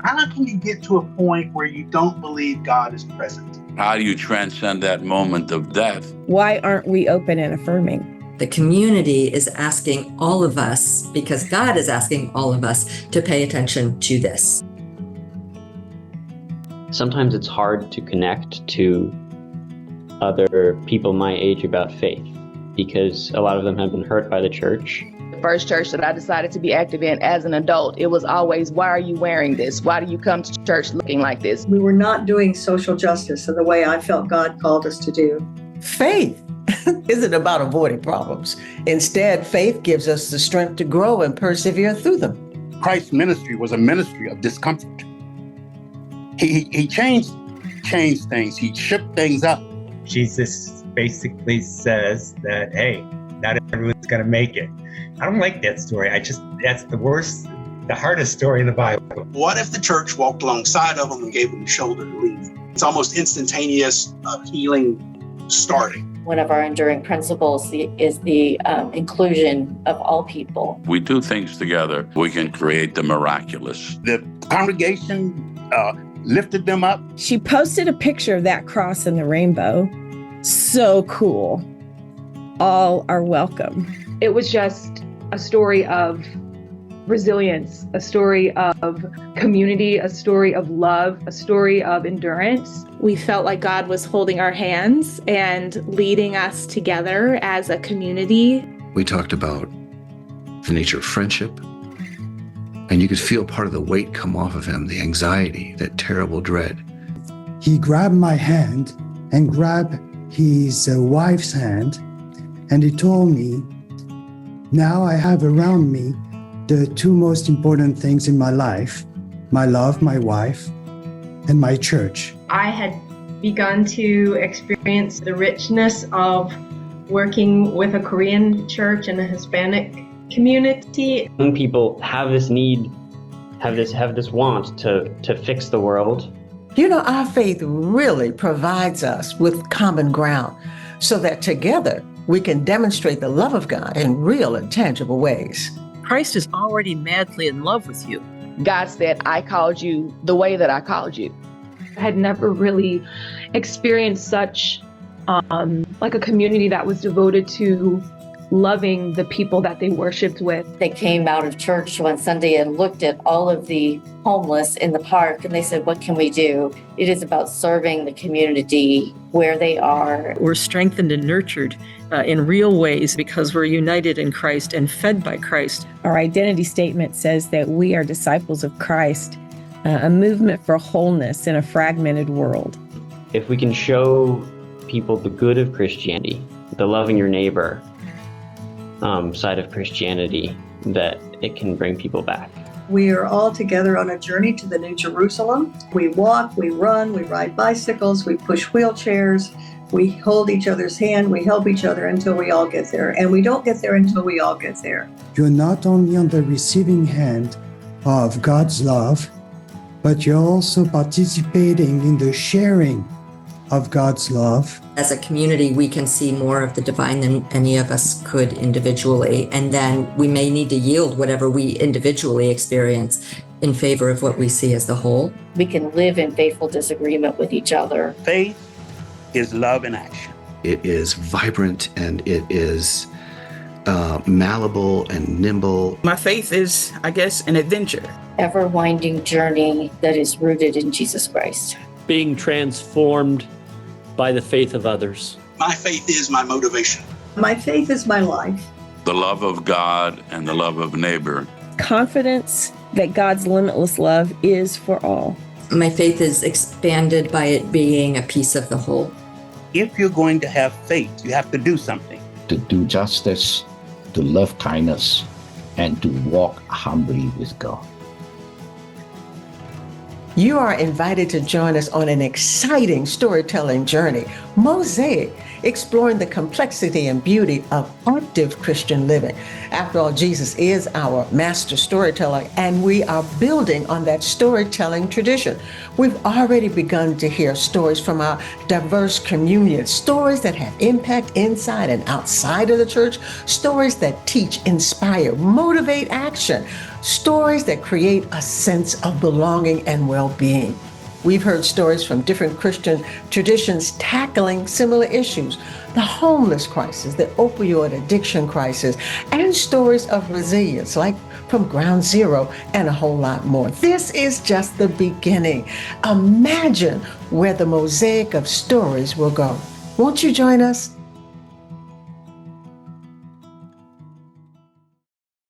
How can you get to a point where you don't believe God is present? How do you transcend that moment of death? Why aren't we open and affirming? The community is asking all of us, because God is asking all of us, to pay attention to this. Sometimes it's hard to connect to other people my age about faith because a lot of them have been hurt by the church. The first church that I decided to be active in as an adult, it was always, why are you wearing this? Why do you come to church looking like this? We were not doing social justice in the way I felt God called us to do. Faith isn't about avoiding problems. Instead, faith gives us the strength to grow and persevere through them. Christ's ministry was a ministry of discomfort. He changed things. He shook things up. Jesus basically says that, hey, not everyone's going to make it. I don't like that story. That's the hardest story in the Bible. What if the church walked alongside of them and gave them the shoulder to lean? It's almost instantaneous healing starting. One of our enduring principles is the inclusion of all people. We do things together. We can create the miraculous. The congregation lifted them up. She posted a picture of that cross and the rainbow. So cool. All are welcome. It was just a story of resilience, a story of community, a story of love, a story of endurance. We felt like God was holding our hands and leading us together as a community. We talked about the nature of friendship, and you could feel part of the weight come off of him, the anxiety, that terrible dread. He grabbed my hand and grabbed his wife's hand, and he told me, now I have around me the two most important things in my life, my love, my wife, and my church. I had begun to experience the richness of working with a Korean church and a Hispanic community. Young people have this need, have this want to fix the world. You know, our faith really provides us with common ground so that together we can demonstrate the love of God in real and tangible ways. Christ is already madly in love with you. God said, I called you the way that I called you. I had never really experienced such like a community that was devoted to loving the people that they worshiped with. They came out of church one Sunday and looked at all of the homeless in the park, and they said, what can we do? It is about serving the community where they are. We're strengthened and nurtured in real ways because we're united in Christ and fed by Christ. Our identity statement says that we are disciples of Christ, a movement for wholeness in a fragmented world. If we can show people the good of Christianity, the loving your neighbor side of Christianity, that it can bring people back. We are all together on a journey to the New Jerusalem. We walk, we run, we ride bicycles, we push wheelchairs, we hold each other's hand, we help each other until we all get there. And we don't get there until we all get there. You're not only on the receiving end of God's love, but you're also participating in the sharing of God's love. As a community, we can see more of the divine than any of us could individually, and then we may need to yield whatever we individually experience in favor of what we see as the whole. We can live in faithful disagreement with each other. Faith is love in action. It is vibrant and it is malleable and nimble. My faith is, I guess, an adventure. Ever-winding journey that is rooted in Jesus Christ. Being transformed by the faith of others. My faith is my motivation. My faith is my life. The love of God and the love of neighbor. Confidence that God's limitless love is for all. My faith is expanded by it being a piece of the whole. If you're going to have faith, you have to do something. To do justice, to love kindness, and to walk humbly with God. You are invited to join us on an exciting storytelling journey, Mosaic, exploring the complexity and beauty of active Christian living. After all, Jesus is our master storyteller, and we are building on that storytelling tradition. We've already begun to hear stories from our diverse communion, stories that have impact inside and outside of the church, stories that teach, inspire, motivate action. stories that create a sense of belonging and well-being. We've heard stories from different Christian traditions tackling similar issues: the homeless crisis, the opioid addiction crisis, and stories of resilience like from Ground Zero, and a whole lot more. This is just the beginning. Imagine where the mosaic of stories will go. Won't you join us?